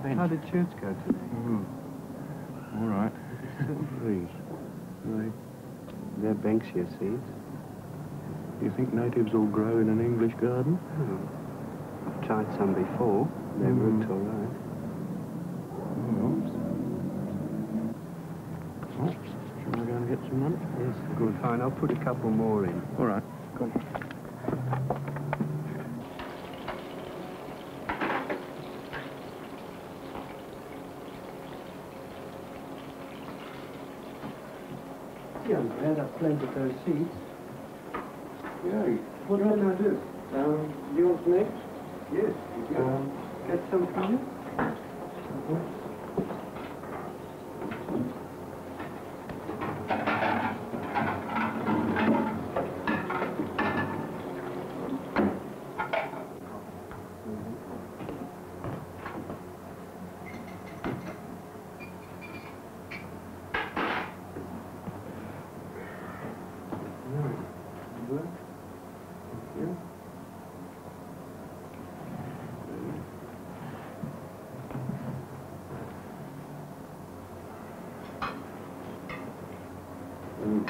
bench. How did church go today? All right. Please. Right. They're Banksia seeds. Do you think natives will grow in an English garden? Oh. I've tried some before. They worked all right. Well, shall I go and get some lunch? Yes, good. Fine, I'll put a couple more in. All right. Come on. Yeah, I'm glad I've planted those seeds. Yeah. What can I do? Do you want some eggs? Yes. Get some for you?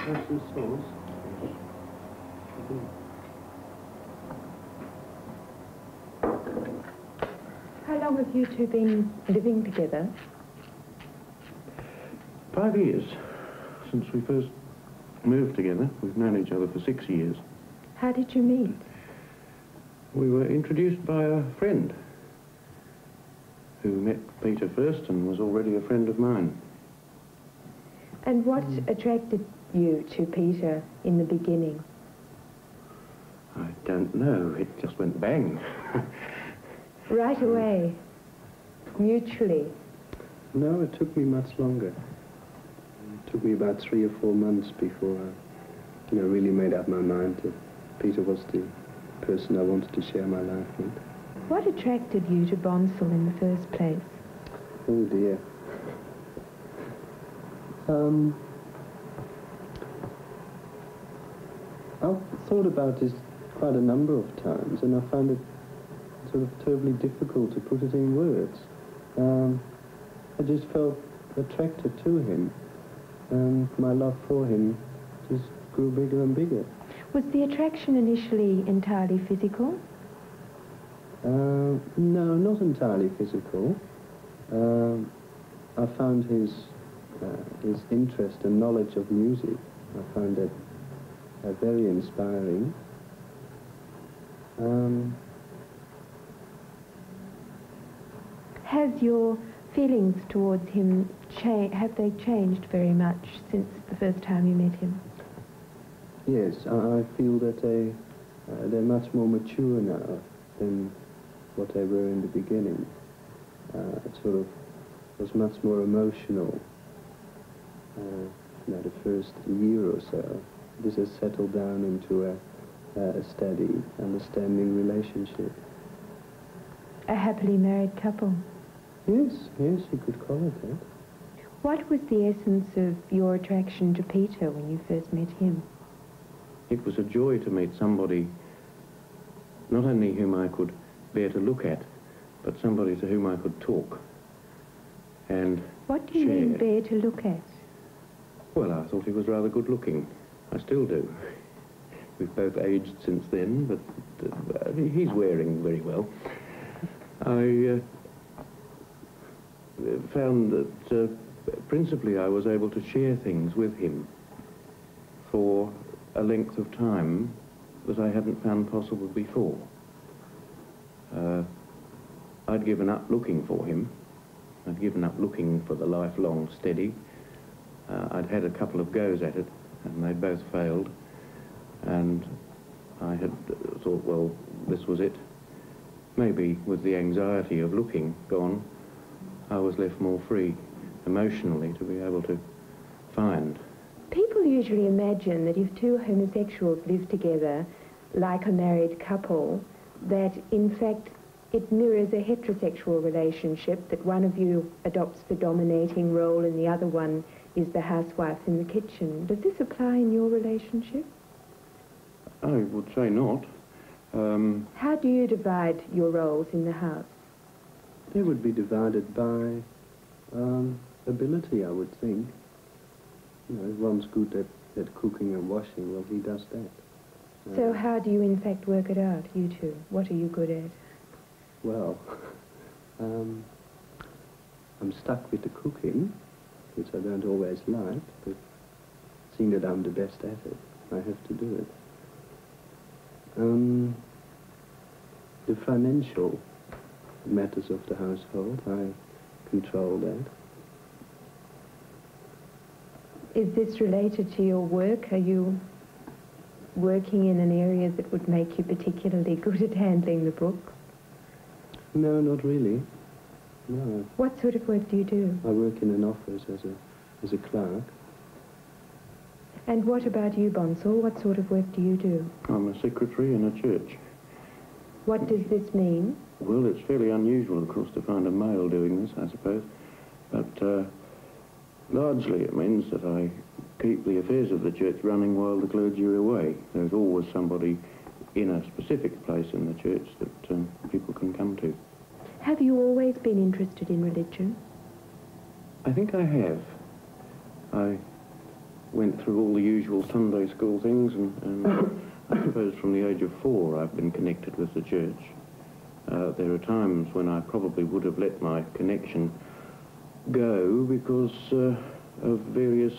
Have some sauce. How long have you two been living together? 5 years since we first moved together. We've known each other for 6 years. How did you meet? We were introduced by a friend who met Peter first and was already a friend of mine. And what attracted you to Peter in the beginning? I don't know. It just went bang. Right away? Mutually? No, it took me much longer. It took me about 3 or 4 months before I, really made up my mind that Peter was the person I wanted to share my life with. What attracted you to Bonsall in the first place? Oh dear. I've thought about this quite a number of times, and I find it sort of terribly difficult to put it in words. I just felt attracted to him, and my love for him just grew bigger and bigger. Was the attraction initially entirely physical? No, not entirely physical. I found his interest and knowledge of music, I found it very inspiring. Has your feelings towards him, have they changed very much since the first time you met him? Yes, I feel that they're much more mature now than what they were in the beginning. It sort of was much more emotional, the first year or so. This has settled down into a steady, understanding relationship. A happily married couple? Yes, you could call it that. What was the essence of your attraction to Peter when you first met him? It was a joy to meet somebody not only whom I could bear to look at, but somebody to whom I could talk and What do you share. mean bear to look at? Well, I thought he was rather good looking. I still do. We've both aged since then, but he's wearing very well. I found that principally I was able to share things with him for a length of time that I hadn't found possible before. I'd given up looking for him. I'd given up looking for the lifelong steady. I'd had a couple of goes at it, and they both failed. And I had thought, well, this was it. Maybe with the anxiety of looking gone, I was left more free emotionally to be able to find. People usually imagine that if two homosexuals live together like a married couple, that in fact it mirrors a heterosexual relationship, that one of you adopts the dominating role and the other one is the housewife in the kitchen. Does this apply in your relationship? I would say not. How do you divide your roles in the house? They would be divided by ability, I would think. You know, if one's good at cooking and washing, well, he does that. So how do you in fact work it out, you two? What are you good at? Well, I'm stuck with the cooking, which I don't always like, but seeing that I'm the best at it, I have to do it. The financial matters of the household, I control that. Is this related to your work? Are you working in an area that would make you particularly good at handling the books? No, not really. No. What sort of work do you do? I work in an office as a clerk. And what about you, Bonsall? What sort of work do you do? I'm a secretary in a church. What does this mean? Well, it's fairly unusual, of course, to find a male doing this, I suppose. But largely it means that I keep the affairs of the church running while the clergy are away. There's always somebody in a specific place in the church that people can come to. Have you always been interested in religion? I think I have. I went through all the usual Sunday school things, and I suppose from the age of 4 I've been connected with the church. There are times when I probably would have let my connection go because of various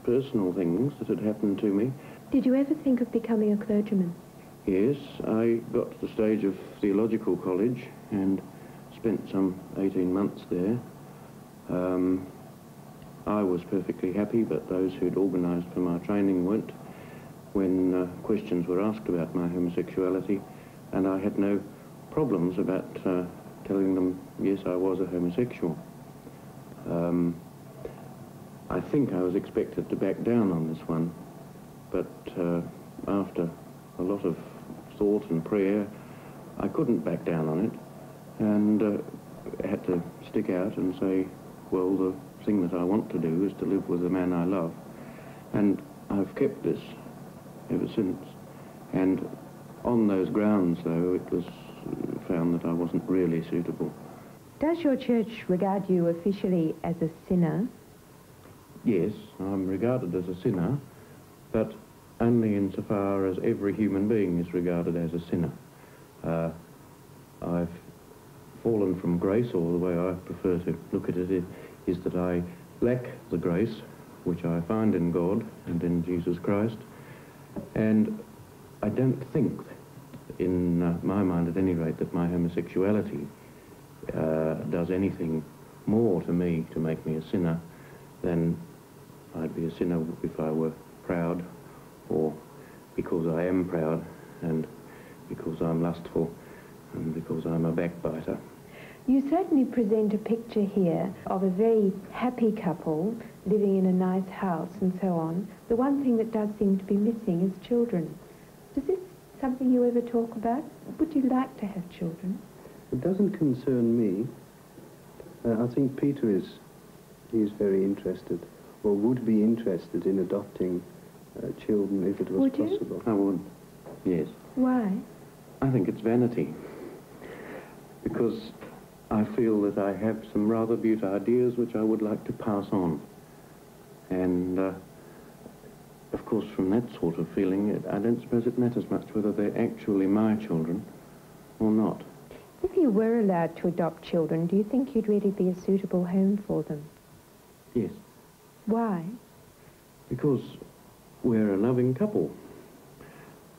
personal things that had happened to me. Did you ever think of becoming a clergyman? Yes, I got to the stage of theological college and spent some 18 months there. I was perfectly happy, but those who'd organised for my training weren't, when questions were asked about my homosexuality, and I had no problems about telling them, yes, I was a homosexual. I think I was expected to back down on this one, but after a lot of thought and prayer, I couldn't back down on it, and had to stick out and say, well, the thing that I want to do is to live with the man I love. And I've kept this ever since. And on those grounds, though, it was found that I wasn't really suitable. Does your church regard you officially as a sinner? Yes, I'm regarded as a sinner, but only insofar as every human being is regarded as a sinner. I've fallen from grace, or the way I prefer to look at it is that I lack the grace which I find in God and in Jesus Christ, and I don't think, in my mind at any rate, that my homosexuality does anything more to me to make me a sinner than I'd be a sinner if I were proud, or because I am proud, and because I'm lustful, and because I'm a backbiter. You certainly present a picture here of a very happy couple living in a nice house and so on. The one thing that does seem to be missing is children. Is this something you ever talk about? Would you like to have children? It doesn't concern me. I think Peter is very interested, or would be interested in adopting children if it was possible. I would, yes. Why? I think it's vanity, because I feel that I have some rather beautiful ideas which I would like to pass on. And, of course, from that sort of feeling, I don't suppose it matters much whether they're actually my children or not. If you were allowed to adopt children, do you think you'd really be a suitable home for them? Yes. Why? Because we're a loving couple.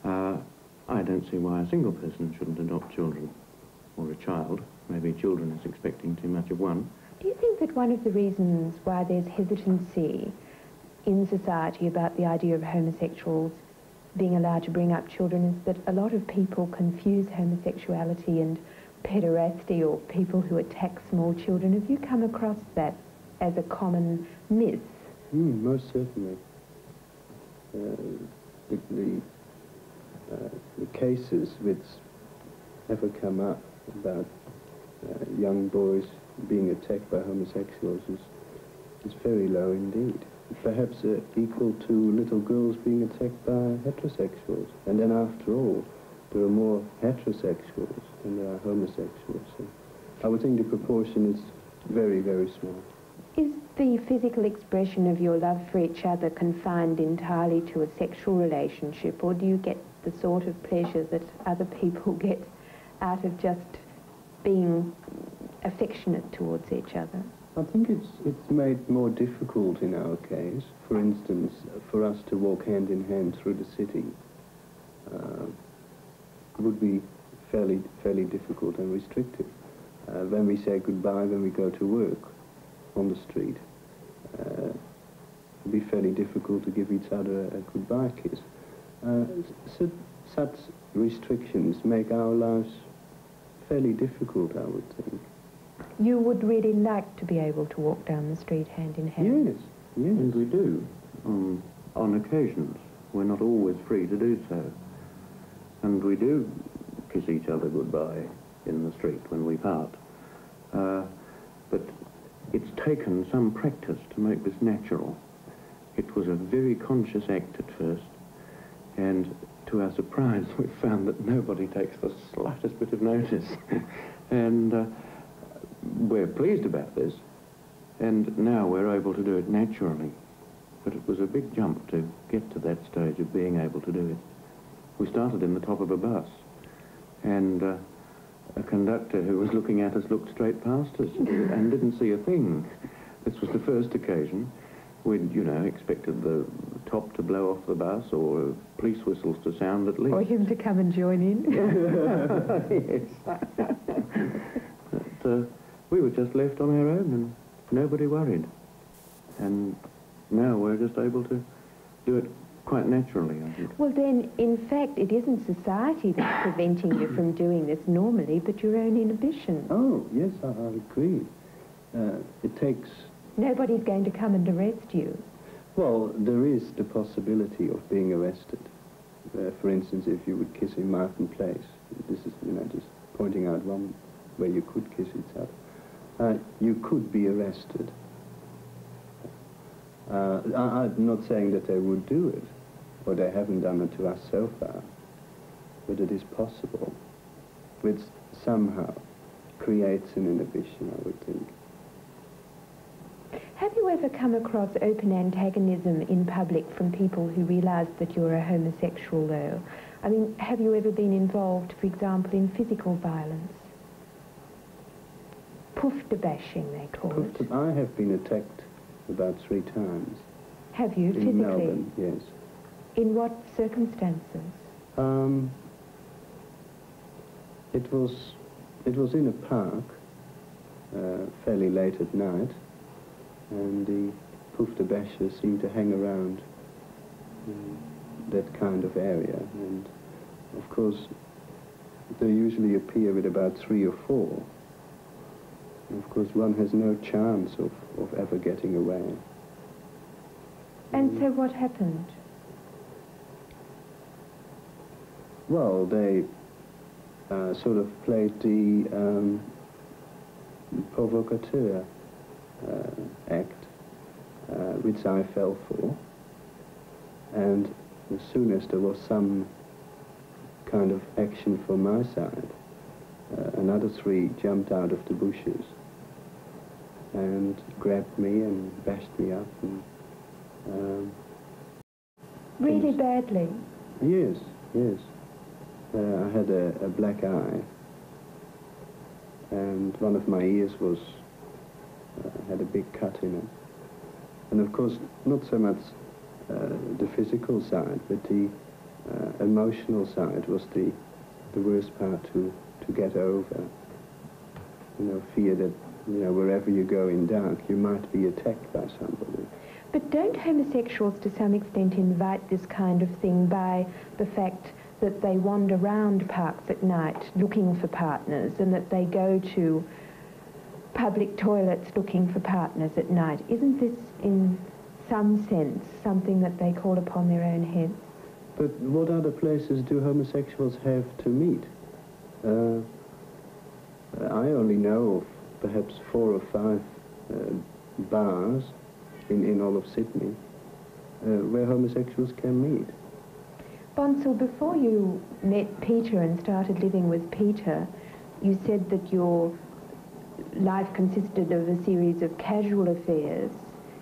I don't see why a single person shouldn't adopt children, or a child. Maybe children is expecting too much of one. Do you think that one of the reasons why there's hesitancy in society about the idea of homosexuals being allowed to bring up children is that a lot of people confuse homosexuality and pederasty, or people who attack small children? Have you come across that as a common myth? Most certainly. The cases which ever come up about young boys being attacked by homosexuals is very low indeed. Perhaps equal to little girls being attacked by heterosexuals. And then after all, there are more heterosexuals than there are homosexuals. So I would think the proportion is very, very small. Is the physical expression of your love for each other confined entirely to a sexual relationship, or do you get the sort of pleasure that other people get out of just being affectionate towards each other? I think it's made more difficult in our case. For instance, for us to walk hand in hand through the city would be fairly difficult and restrictive. When we say goodbye, when we go to work on the street, it would be fairly difficult to give each other a goodbye kiss. Such restrictions make our lives fairly difficult, I would think. You would really like to be able to walk down the street hand in hand? Yes, yes. And we do, on occasions. We're not always free to do so. And we do kiss each other goodbye in the street when we part. But it's taken some practice to make this natural. It was a very conscious act at first, and to our surprise we found that nobody takes the slightest bit of notice. And we're pleased about this, and now we're able to do it naturally. But it was a big jump to get to that stage of being able to do it. We started in the top of a bus, and a conductor who was looking at us looked straight past us and didn't see a thing. This was the first occasion. We'd, you know, expected the top to blow off the bus or police whistles to sound at least. Or him to come and join in. Yes. But we were just left on our own and nobody worried. And now we're just able to do it quite naturally, I think. Well then, in fact, it isn't society that's preventing you from doing this normally, but your own inhibition. Oh, yes, I agree. It takes... Nobody's going to come and arrest you. Well, there is the possibility of being arrested. For instance, if you would kiss in Martin Place, this is, you know, just pointing out one where you could kiss each other, you could be arrested. I'm not saying that they would do it, or they haven't done it to us so far, but it is possible, which somehow creates an inhibition, I would think. Have you ever come across open antagonism in public from people who realise that you're a homosexual, though? I mean, have you ever been involved, for example, in physical violence? Pufte bashing, they call it. I have been attacked about 3 times. Have you, physically? In Melbourne, yes. In what circumstances? It was in a park, fairly late at night, and the Pufte bashers seem to hang around that kind of area. And, of course, they usually appear with about 3 or 4. And, of course, one has no chance of ever getting away. And so what happened? Well, they sort of played the provocateur act, which I fell for. And as soon as there was some kind of action from my side, another 3 jumped out of the bushes and grabbed me and bashed me up. And, really badly? Yes, yes. I had a black eye, and one of my ears was had a big cut in it. And of course, not so much the physical side, but the emotional side was the worst part to get over. You know, fear that, you know, wherever you go in dark, you might be attacked by somebody. But don't homosexuals to some extent invite this kind of thing by the fact that they wander around parks at night looking for partners, and that they go to public toilets looking for partners at night? Isn't this, in some sense, something that they call upon their own heads? But what other places do homosexuals have to meet? I only know of perhaps 4 or 5 bars in all of Sydney where homosexuals can meet. Bonsall, before you met Peter and started living with Peter, you said that your life consisted of a series of casual affairs.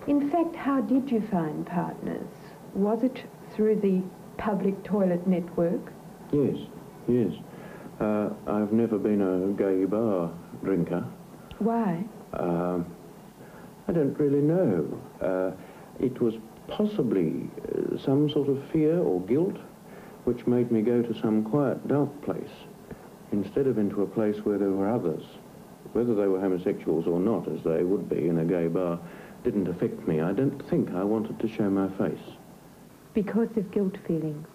In fact, how did you find partners? Was it through the public toilet network? Yes, yes. I've never been a gay bar drinker. Why? I don't really know. It was possibly some sort of fear or guilt which made me go to some quiet, dark place instead of into a place where there were others. Whether they were homosexuals or not, as they would be in a gay bar, didn't affect me. I don't think I wanted to show my face. Because of guilt feelings?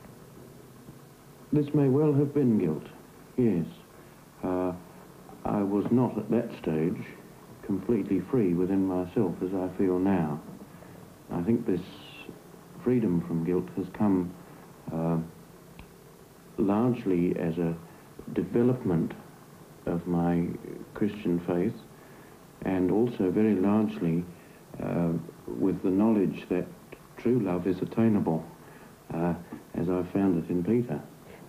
This may well have been guilt, yes. I was not at that stage completely free within myself as I feel now. I think this freedom from guilt has come largely as a development of my Christian faith, and also very largely with the knowledge that true love is attainable, as I found it in Peter.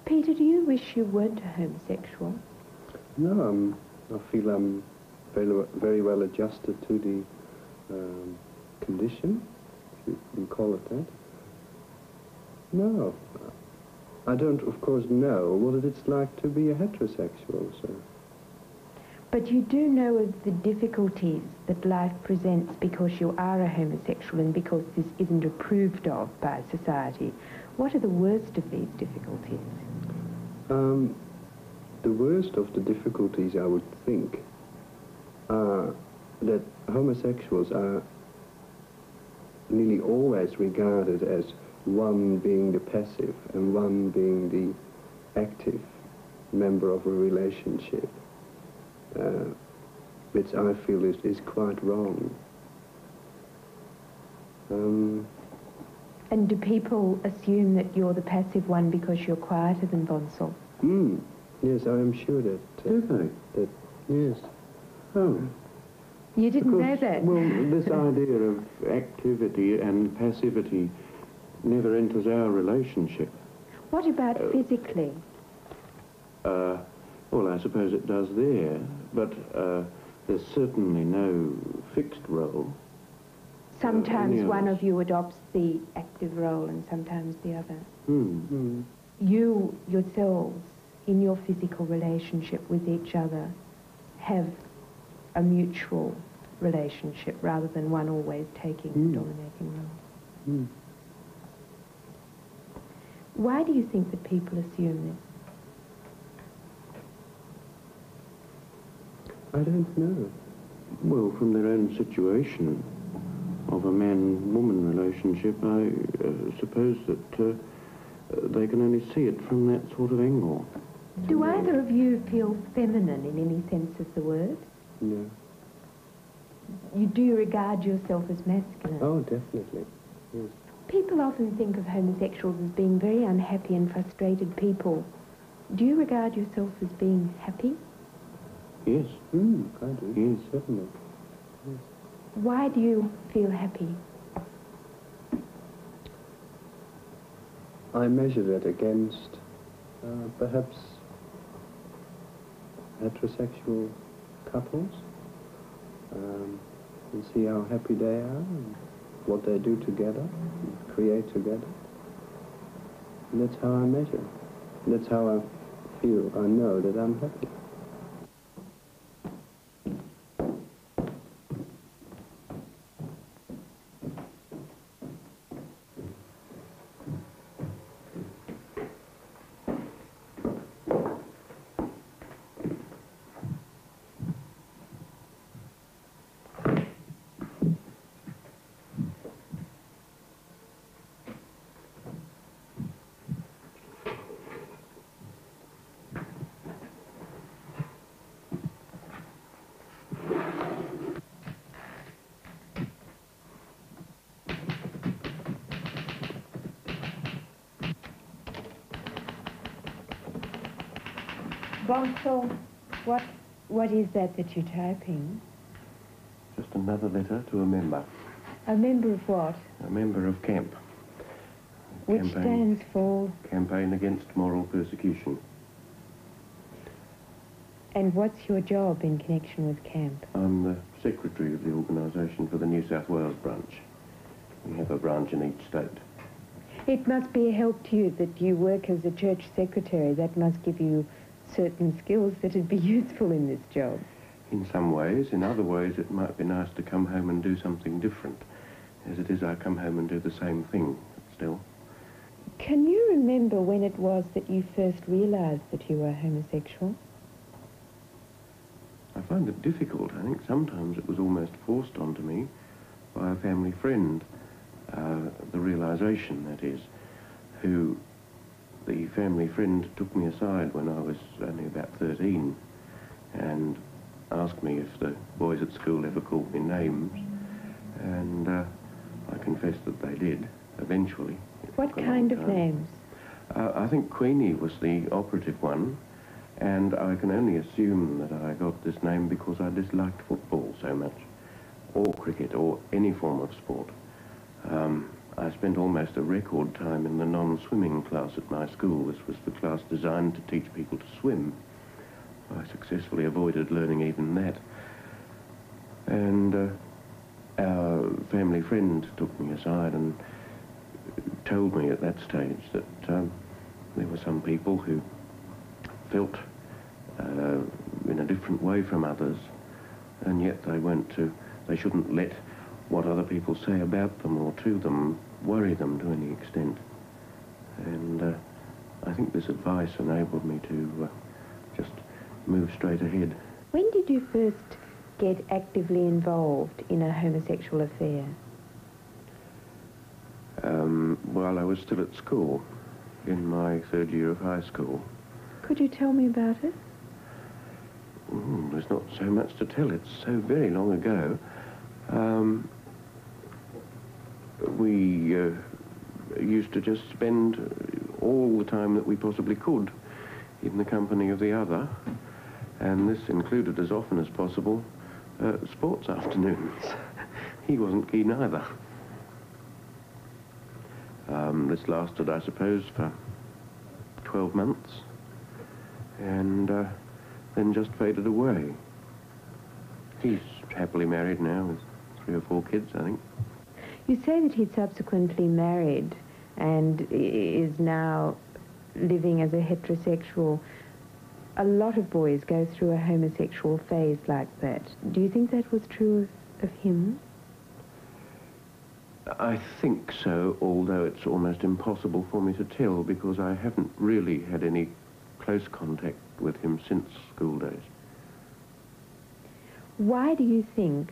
Peter, do you wish you weren't a homosexual? No, I feel I'm very well adjusted to the condition, if you can call it that. No, I don't, of course, know what it's like to be a heterosexual, so... But you do know of the difficulties that life presents because you are a homosexual and because this isn't approved of by society. What are the worst of these difficulties? The worst of the difficulties, I would think, are that homosexuals are nearly always regarded as one being the passive and one being the active member of a relationship, which I feel is quite wrong. And do people assume that you're the passive one because you're quieter than Bonsall? Yes, I am sure that... Do they? That, yes. Oh. You didn't know that? Well, this idea of activity and passivity never enters our relationship. What about physically? Well, I suppose it does there, but there's certainly no fixed role. Sometimes one of you adopts the active role and sometimes the other. You yourselves, in your physical relationship with each other, have a mutual relationship rather than one always taking the dominating role. Why do you think that people assume this? I don't know. Well, from their own situation of a man-woman relationship, I suppose that they can only see it from that sort of angle. Do either of you feel feminine in any sense of the word? No. Do you regard yourself as masculine? Oh, definitely. Yes. People often think of homosexuals as being very unhappy and frustrated people. Do you regard yourself as being happy? Yes. I do. Yes. Certainly. Yes. Why do you feel happy? I measure that against perhaps heterosexual couples and see how happy they are and what they do together, and create together. And that's how I measure. That's how I feel. I know that I'm happy. Bonsall, what is that you're typing? Just another letter to a member. A member of what? A member of CAMP. Which stands for? Campaign Against Moral Persecution. And what's your job in connection with camp? I'm the secretary of the organisation for the New South Wales branch. We have a branch in each state. It must be a help to you that you work as a church secretary. That must give you certain skills that would be useful in this job. In some ways. In other ways, it might be nice to come home and do something different. As it is, I come home and do the same thing still. Can you remember when it was that you first realised that you were homosexual? I find it difficult. I think sometimes it was almost forced onto me by a family friend, the realisation, that is, who, the family friend took me aside when I was only about 13 and asked me if the boys at school ever called me names, and I confessed that they did, eventually. What kind of names? I think Queenie was the operative one, and I can only assume that I got this name because I disliked football so much, or cricket, or any form of sport. I spent almost a record time in the non-swimming class at my school. This was the class designed to teach people to swim. I successfully avoided learning even that. And our family friend took me aside and told me at that stage that there were some people who felt in a different way from others, and yet they shouldn't let what other people say about them or to them worry them to any extent. And I think this advice enabled me to just move straight ahead. When did you first get actively involved in a homosexual affair? While I was still at school, in my third year of high school. Could you tell me about it? There's not so much to tell. It's so very long ago. We used to just spend all the time that we possibly could in the company of the other, and this included, as often as possible, sports afternoons. He wasn't keen either. This lasted, I suppose, for 12 months, and then just faded away. He's happily married now with 3 or 4 kids, I think. You say that he subsequently married and is now living as a heterosexual. A lot of boys go through a homosexual phase like that. Do you think that was true of him? I think so, although it's almost impossible for me to tell because I haven't really had any close contact with him since school days. Why do you think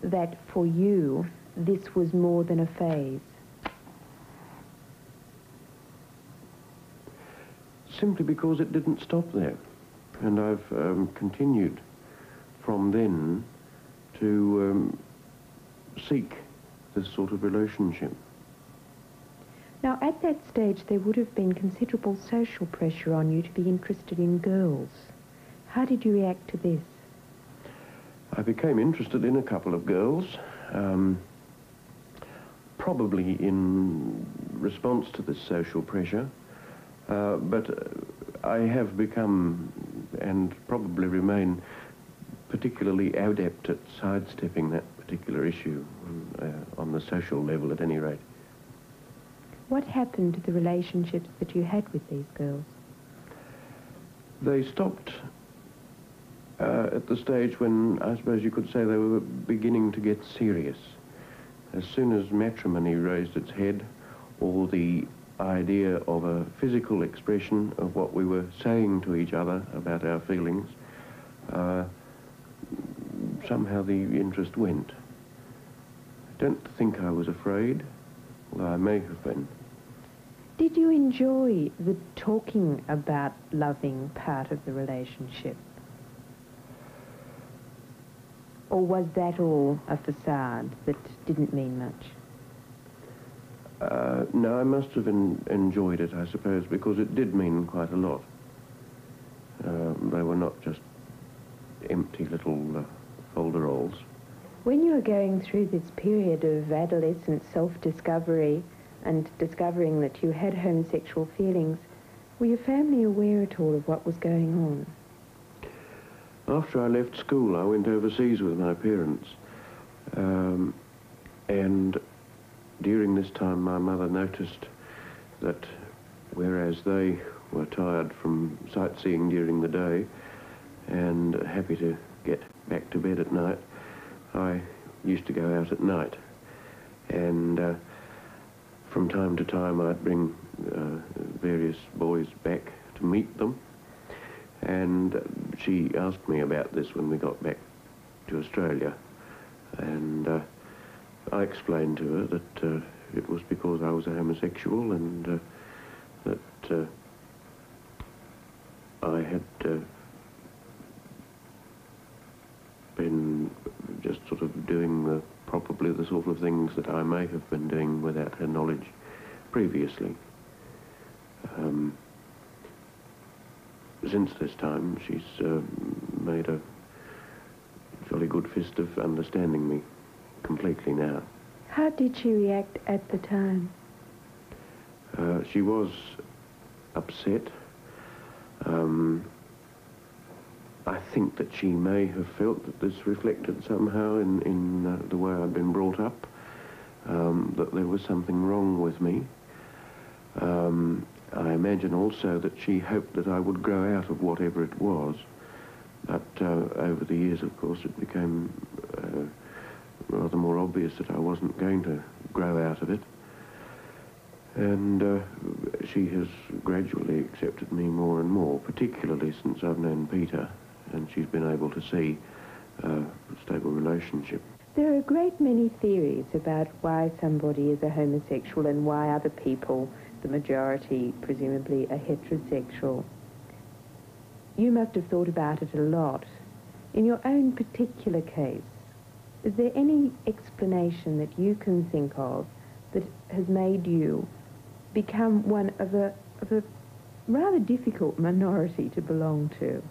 that for you this was more than a phase? Simply because it didn't stop there. And I've continued from then to seek this sort of relationship. Now, at that stage, there would have been considerable social pressure on you to be interested in girls. How did you react to this? I became interested in a couple of girls, probably in response to this social pressure, but I have become, and probably remain, particularly adept at sidestepping that particular issue, on the social level at any rate. What happened to the relationships that you had with these girls? They stopped at the stage when, I suppose you could say, they were beginning to get serious. As soon as matrimony raised its head, or the idea of a physical expression of what we were saying to each other about our feelings, somehow the interest went. I don't think I was afraid, although I may have been. Did you enjoy the talking about loving part of the relationship? Or was that all a facade that didn't mean much? No, I must have enjoyed it, I suppose, because it did mean quite a lot. They were not just empty little folderols. When you were going through this period of adolescent self-discovery and discovering that you had homosexual feelings, were your family aware at all of what was going on? After I left school, I went overseas with my parents. And during this time, my mother noticed that whereas they were tired from sightseeing during the day and happy to get back to bed at night, I used to go out at night. And from time to time, I'd bring various boys back to meet them. And she asked me about this when we got back to Australia. And I explained to her that it was because I was a homosexual and that I had been just sort of doing probably the sort of things that I may have been doing without her knowledge previously. Since this time, she's made a jolly good fist of understanding me completely now. How did she react at the time? She was upset. I think that she may have felt that this reflected somehow in the way I'd been brought up, that there was something wrong with me. I imagine also that she hoped that I would grow out of whatever it was, but over the years, of course, it became rather more obvious that I wasn't going to grow out of it. And she has gradually accepted me more and more, particularly since I've known Peter, and she's been able to see a stable relationship. There are a great many theories about why somebody is a homosexual and why other people, the majority presumably, are heterosexual. You must have thought about it a lot. In your own particular case, is there any explanation that you can think of that has made you become one of a rather difficult minority to belong to?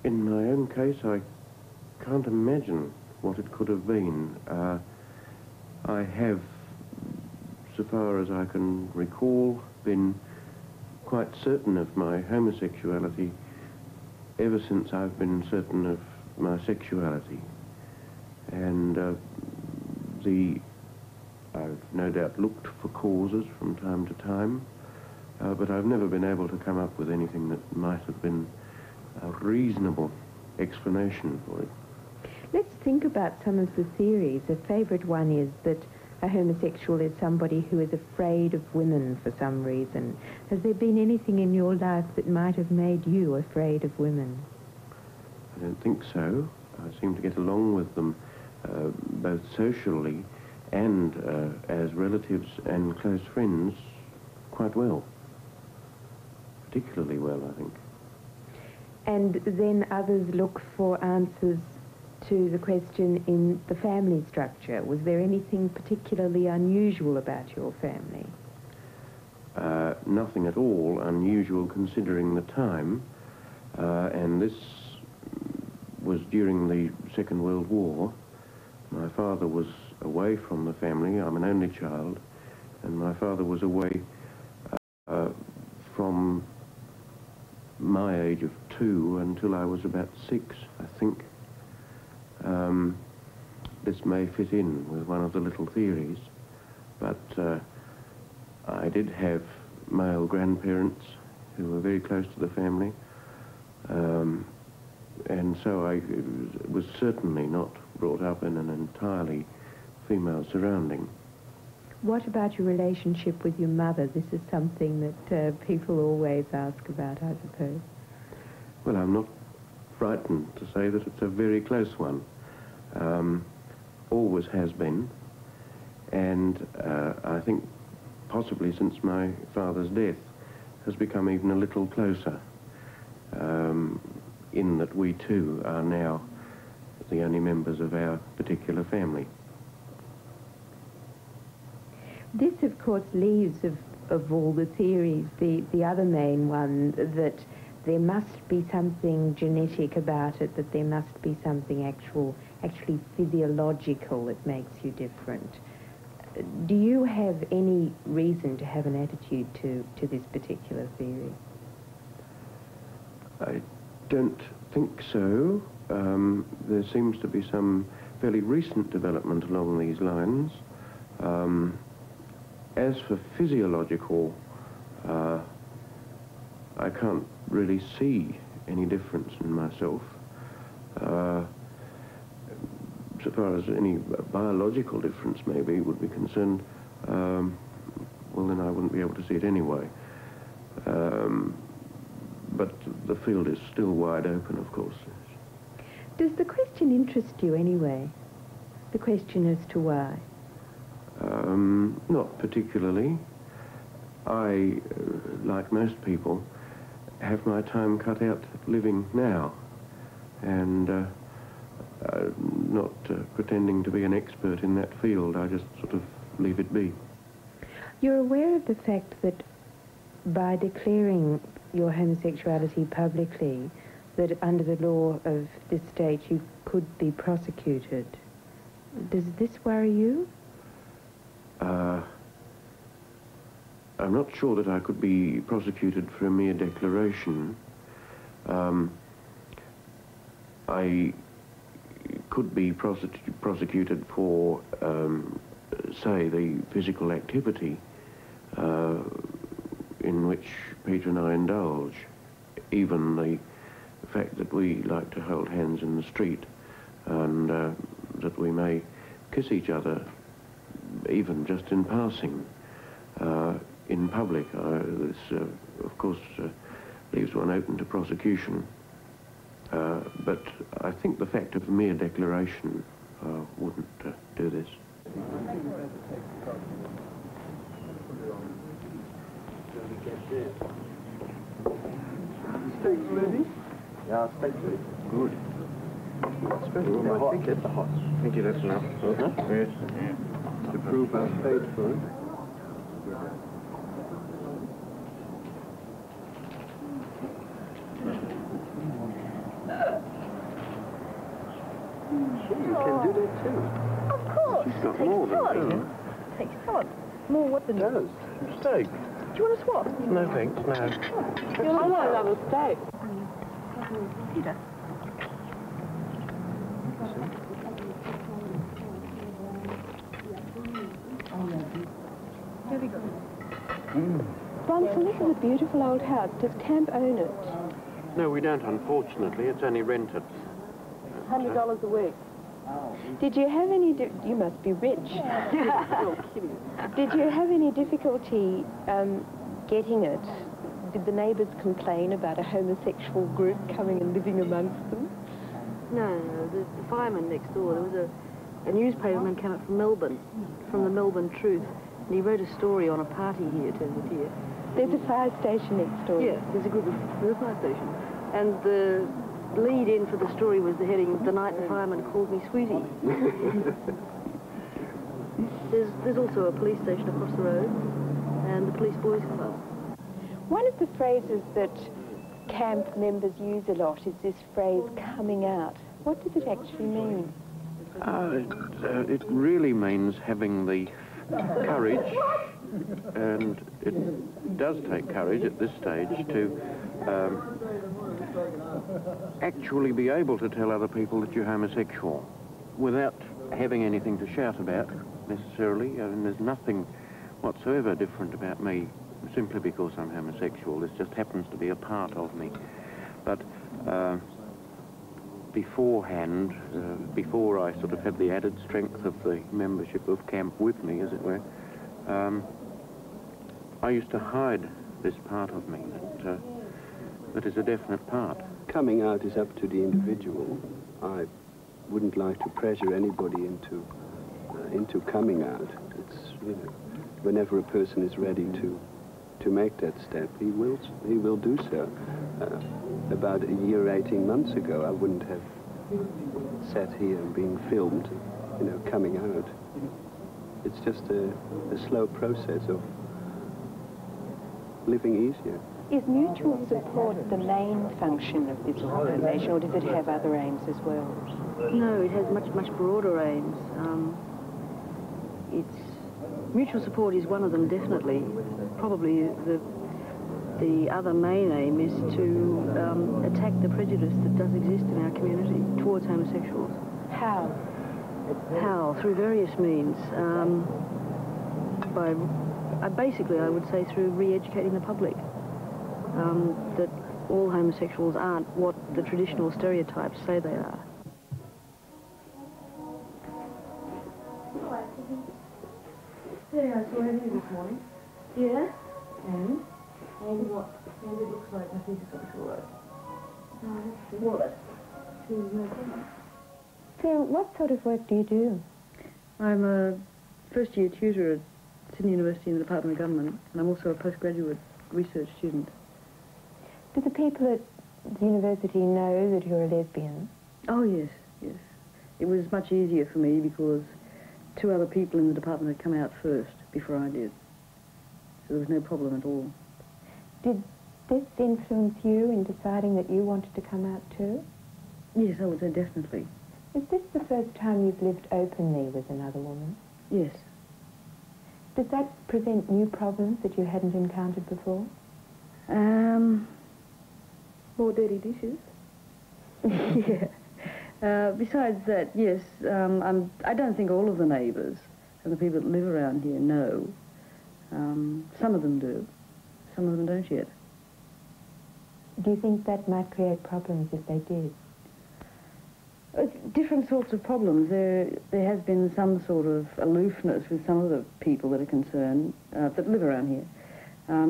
In my own case, I can't imagine what it could have been. I have, so far as I can recall, been quite certain of my homosexuality ever since I've been certain of my sexuality. And I've no doubt looked for causes from time to time, but I've never been able to come up with anything that might have been a reasonable explanation for it. Let's think about some of the theories. A favourite one is that a homosexual is somebody who is afraid of women for some reason. Has there been anything in your life that might have made you afraid of women? I don't think so. I seem to get along with them both socially and as relatives and close friends quite well. Particularly well, I think. And then others look for answers to the question in the family structure. Was there anything particularly unusual about your family? Nothing at all unusual considering the time, and this was during the Second World War. My father was away from the family. I'm an only child, and my father was away from my age of 2 until I was about 6, I think. This may fit in with one of the little theories, but I did have male grandparents who were very close to the family, and so I was certainly not brought up in an entirely female surrounding. What about your relationship with your mother? This is something that people always ask about, I suppose. Well, I'm not frightened to say that it's a very close one. Always has been, and I think possibly since my father's death has become even a little closer, in that we too are now the only members of our particular family. This, of course, leaves of all the theories the other main one, that there must be something genetic about it, that there must be something actually physiological that makes you different. Do you have any reason to have an attitude to this particular theory? I don't think so. There seems to be some fairly recent development along these lines. As for physiological, I can't really see any difference in myself. So far as any biological difference maybe would be concerned, well then I wouldn't be able to see it anyway. But the field is still wide open, of course. Does the question interest you anyway? The question as to why? Not particularly. I, like most people, have my time cut out living now, and not pretending to be an expert in that field. I just sort of leave it be. You're aware of the fact that by declaring your homosexuality publicly, that under the law of this state you could be prosecuted. Does this worry you? I'm not sure that I could be prosecuted for a mere declaration. I could be prosecuted for, say, the physical activity in which Peter and I indulge, even the fact that we like to hold hands in the street, and that we may kiss each other, even just in passing, in public. This, of course, leaves one open to prosecution. But I think the fact of a mere declaration wouldn't do this. Steaks ready? Yeah, steaks ready. Good. Thank you, that's enough. Yes. To prove our paid for it. You can do that too. Of course. She's got more than two. Takes time. More what than It does. Steak. Do you want a swap? No thanks, no. I want another steak. Peter. Very good. Bonsall, this is a beautiful old house. Does Camp own it? No, we don't, unfortunately. It's only rented. $100 a week. Did you have any... You must be rich. You're kidding. Did you have any difficulty getting it? Did the neighbours complain about a homosexual group coming and living amongst them? No, the fireman next door, there was a newspaperman came up from Melbourne, from the Melbourne Truth, and he wrote a story on a party here, it turns out here. There's a fire station next door. Yeah, there's a fire station. And the lead in for the story was the heading, "The Night the Fireman Called Me Sweetie." There's also a police station across the road, and the Police Boys Club. One of the phrases that camp members use a lot is this phrase, coming out. What does it actually mean? It really means having the courage, and it does take courage at this stage to actually be able to tell other people that you're homosexual without having anything to shout about necessarily. I mean, there's nothing whatsoever different about me simply because I'm homosexual. This just happens to be a part of me. But beforehand, before I sort of had the added strength of the membership of camp with me, as it were, I used to hide this part of me that is a definite part. Coming out is up to the individual. I wouldn't like to pressure anybody into coming out. It's, you know, whenever a person is ready to make that step, he will do so. About a year, 18 months ago, I wouldn't have sat here and been filmed, you know, coming out. It's just a slow process of living easier. Is mutual support the main function of this organisation, or does it have other aims as well? No, it has much broader aims. Mutual support is one of them, definitely. Probably the other main aim is to attack the prejudice that does exist in our community towards homosexuals. How? How? Through various means. Basically, I would say through re-educating the public. That all homosexuals aren't what the traditional stereotypes say they are. Yeah, I saw Andy this morning. Yeah? And what? And it looks like I think it's got to work. Wallet. So what sort of work do you do? I'm a first-year tutor at Sydney University in the Department of Government, and I'm also a postgraduate research student. Do the people at the university know that you're a lesbian? Oh, yes, yes. It was much easier for me because 2 other people in the department had come out first before I did. So there was no problem at all. Did this influence you in deciding that you wanted to come out too? Yes, I would say definitely. Is this the first time you've lived openly with another woman? Yes. Does that present new problems that you hadn't encountered before? More dirty dishes. Yeah. Besides that, yes, I don't think all of the neighbours and the people that live around here know. Some of them do. Some of them don't yet. Do you think that might create problems if they did? Different sorts of problems. There has been some sort of aloofness with some of the people that are concerned, that live around here.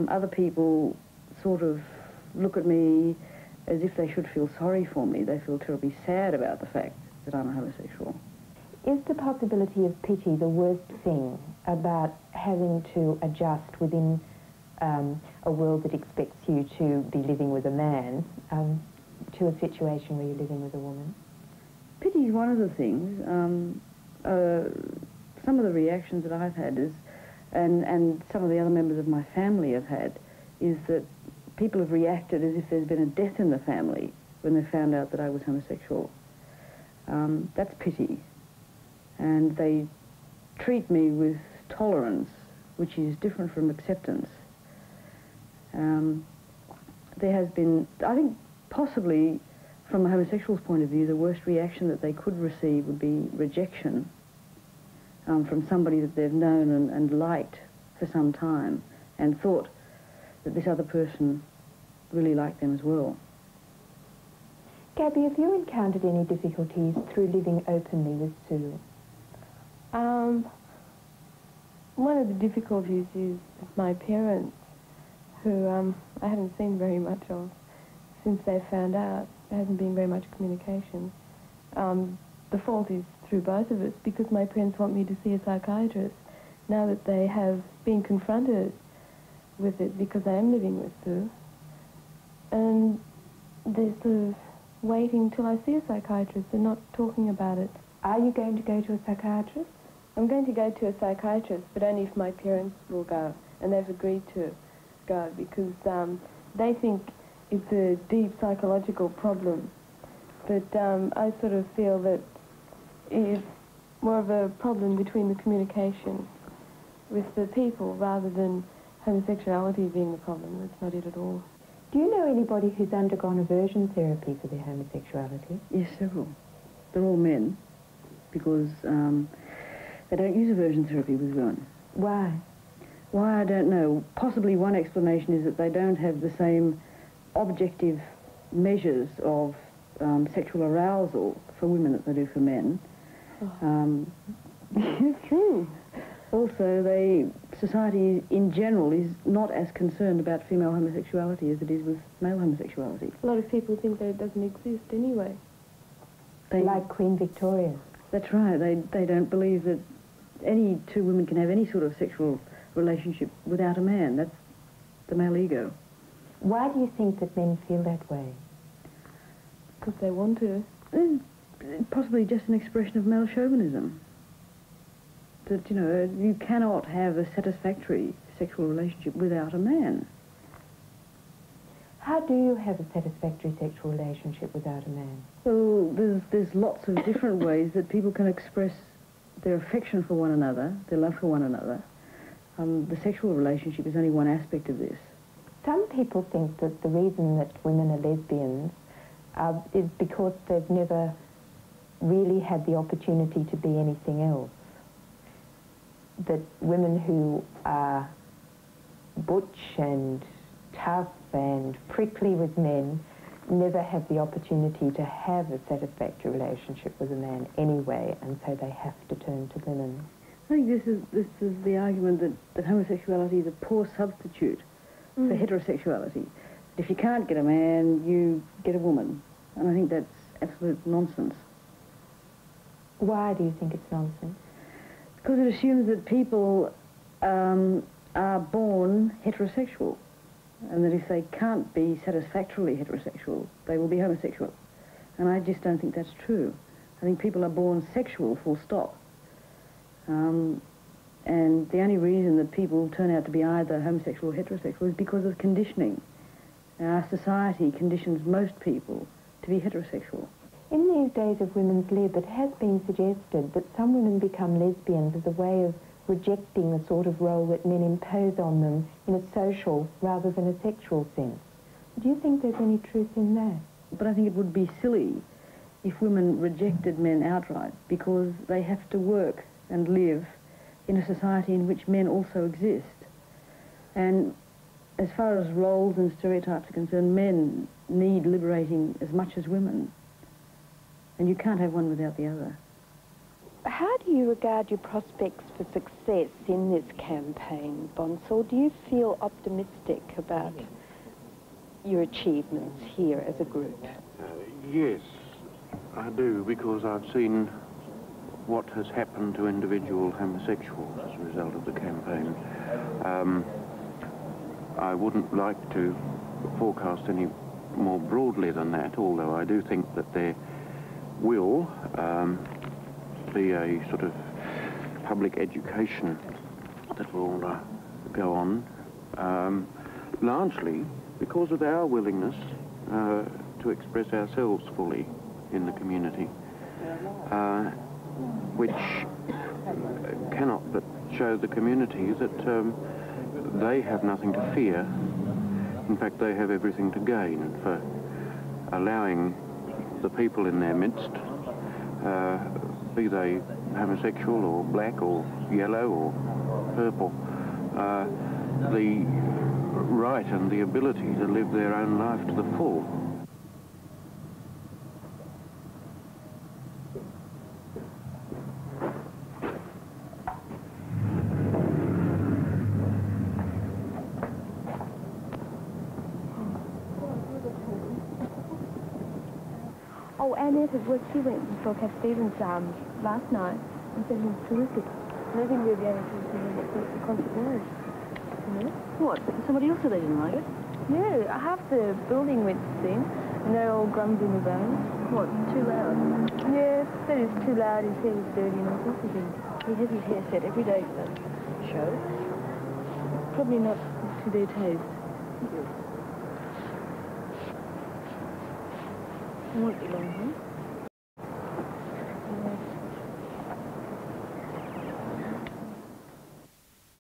Other people sort of look at me as if they should feel sorry for me. They feel terribly sad about the fact that I'm a homosexual. Is the possibility of pity the worst thing about having to adjust within a world that expects you to be living with a man to a situation where you're living with a woman? Pity is one of the things. Some of the reactions that I've had is, and some of the other members of my family have had, is that people have reacted as if there's been a death in the family when they found out that I was homosexual. That's pity. And they treat me with tolerance, which is different from acceptance. There has been, I think, possibly, from a homosexual's point of view, the worst reaction that they could receive would be rejection from somebody that they've known and liked for some time and thought that this other person really liked them as well. Gaby, have you encountered any difficulties through living openly with Sue? One of the difficulties is my parents, who I haven't seen very much of since they found out. There hasn't been very much communication. The fault is through both of us because my parents want me to see a psychiatrist now that they have been confronted with it because I am living with Sue. And they're sort of waiting till I see a psychiatrist and not talking about it. Are you going to go to a psychiatrist? I'm going to go to a psychiatrist, but only if my parents will go, and they've agreed to go because they think it's a deep psychological problem. But I sort of feel that it's more of a problem between the communication with the people rather than homosexuality being the problem. That's not it at all. Do you know anybody who's undergone aversion therapy for their homosexuality? Yes, several. They're all men because they don't use aversion therapy with women. Why? Why, I don't know. Possibly one explanation is that they don't have the same objective measures of sexual arousal for women that they do for men. Oh. It's true. Also, society in general is not as concerned about female homosexuality as it is with male homosexuality. A lot of people think that it doesn't exist anyway. Like Queen Victoria. That's right. They don't believe that any 2 women can have any sort of sexual relationship without a man. That's the male ego. Why do you think that men feel that way? Because they want to. Possibly just an expression of male chauvinism. That, you know, you cannot have a satisfactory sexual relationship without a man. How do you have a satisfactory sexual relationship without a man? Well, there's lots of different ways that people can express their affection for one another, their love for one another. The sexual relationship is only one aspect of this. Some people think that the reason that women are lesbians is because they've never really had the opportunity to be anything else. That women who are butch and tough and prickly with men never have the opportunity to have a satisfactory relationship with a man anyway, and so they have to turn to women. I think this is the argument that homosexuality is a poor substitute for heterosexuality. If you can't get a man, you get a woman. And I think that's absolute nonsense. Why do you think it's nonsense? Because it assumes that people are born heterosexual, and that if they can't be satisfactorily heterosexual, they will be homosexual. And I just don't think that's true. I think people are born sexual, full stop. And the only reason that people turn out to be either homosexual or heterosexual is because of conditioning. Our society conditions most people to be heterosexual. In these days of women's lib, it has been suggested that some women become lesbians as a way of rejecting the sort of role that men impose on them in a social rather than a sexual sense. Do you think there's any truth in that? But I think it would be silly if women rejected men outright, because they have to work and live in a society in which men also exist. And as far as roles and stereotypes are concerned, men need liberating as much as women. And you can't have one without the other. How do you regard your prospects for success in this campaign, Bonsall? Do you feel optimistic about your achievements here as a group? Yes, I do, because I've seen what has happened to individual homosexuals as a result of the campaign. I wouldn't like to forecast any more broadly than that, although I do think that there will be a sort of public education that will go on, largely because of our willingness to express ourselves fully in the community, which cannot but show the community that they have nothing to fear. In fact, they have everything to gain for allowing the people in their midst, be they homosexual or black or yellow or purple, the right and the ability to live their own life to the full. Oh, Annette at work, she went and saw Cat Stevens last night and said he was terrific. And I think we'll be able to see what the concert was. You know? What? Somebody else said they didn't like it? Yeah, half the building went to see him, and they're all grumbling about it. What? Too loud? Yeah, said it was too loud, his hair was dirty and all sorts of things. He has his hair set every day for the show. Probably not to their taste. It won't be long, huh?